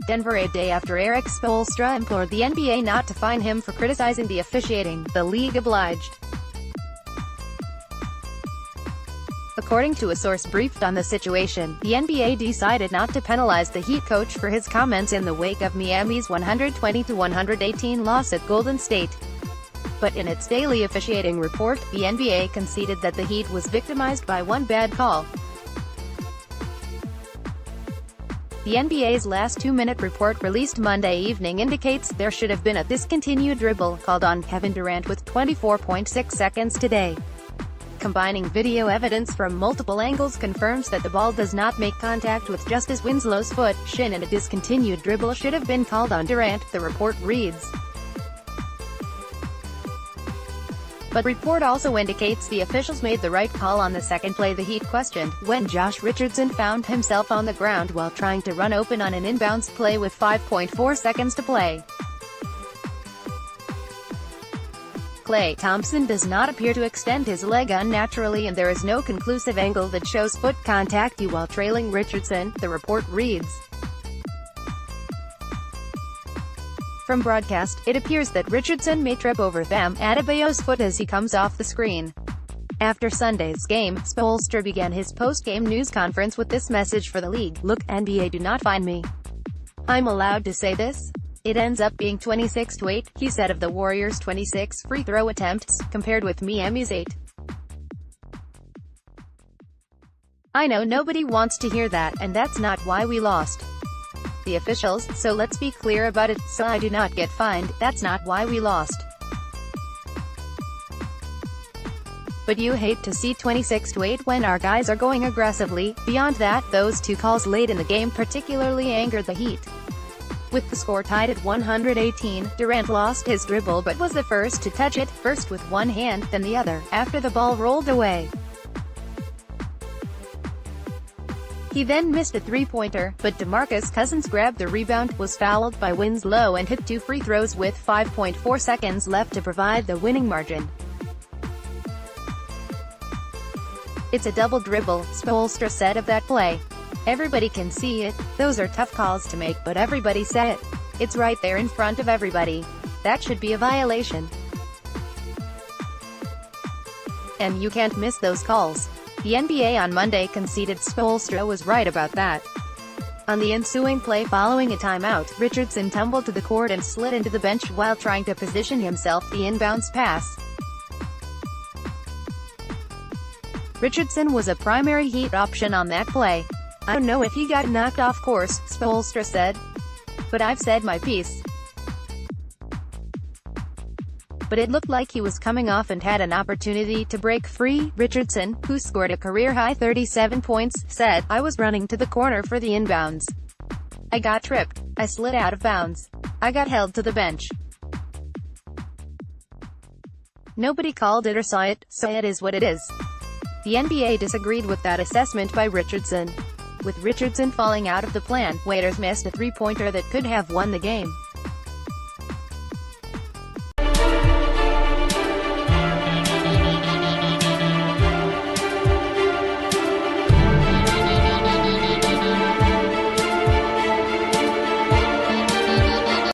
Denver a day after Erik Spoelstra implored the NBA not to fine him for criticizing the officiating. The league obliged. According to a source briefed on the situation, the NBA decided not to penalize the Heat coach for his comments in the wake of Miami's 120-118 loss at Golden State. But in its daily officiating report, the NBA conceded that the Heat was victimized by one bad call. The NBA's last 2-minute report released Monday evening indicates there should have been a discontinued dribble called on Kevin Durant with 24.6 seconds today. Combining video evidence from multiple angles confirms that the ball does not make contact with Justice Winslow's foot, shin, and a discontinued dribble should have been called on Durant, the report reads. But report also indicates the officials made the right call on the second play the Heat questioned, when Josh Richardson found himself on the ground while trying to run open on an inbounds play with 5.4 seconds to play. Klay Thompson does not appear to extend his leg unnaturally and there is no conclusive angle that shows foot contact while trailing Richardson, the report reads. From broadcast, it appears that Richardson may trip over Bam Adebayo's foot as he comes off the screen. After Sunday's game, Spoelstra began his post-game news conference with this message for the league: "Look, NBA, do not fine me. I'm allowed to say this? It ends up being 26-8, he said of the Warriors' 26 free throw attempts, compared with Miami's 8. I know nobody wants to hear that, and that's not why we lost. The officials, so let's be clear about it, so I do not get fined, that's not why we lost. But you hate to see 26-8 when our guys are going aggressively. Beyond that, those two calls late in the game particularly angered the Heat." With the score tied at 118, Durant lost his dribble but was the first to touch it, first with one hand, then the other, after the ball rolled away. He then missed a three-pointer, but DeMarcus Cousins grabbed the rebound, was fouled by Winslow and hit 2 free throws with 5.4 seconds left to provide the winning margin. "It's a double dribble," Spoelstra said of that play. "Everybody can see it. Those are tough calls to make, but everybody said it. It's right there in front of everybody. That should be a violation. And you can't miss those calls." The NBA on Monday conceded Spoelstra was right about that. On the ensuing play following a timeout, Richardson tumbled to the court and slid into the bench while trying to position himself the inbounds pass. Richardson was a primary Heat option on that play. "I don't know if he got knocked off course," Spoelstra said. "But I've said my piece. But it looked like he was coming off and had an opportunity to break free." Richardson, who scored a career-high 37 points, said, "I was running to the corner for the inbounds. I got tripped. I slid out of bounds. I got held to the bench. Nobody called it or saw it, so it is what it is." The NBA disagreed with that assessment by Richardson. With Richardson falling out of the plan, waiters missed a three-pointer that could have won the game.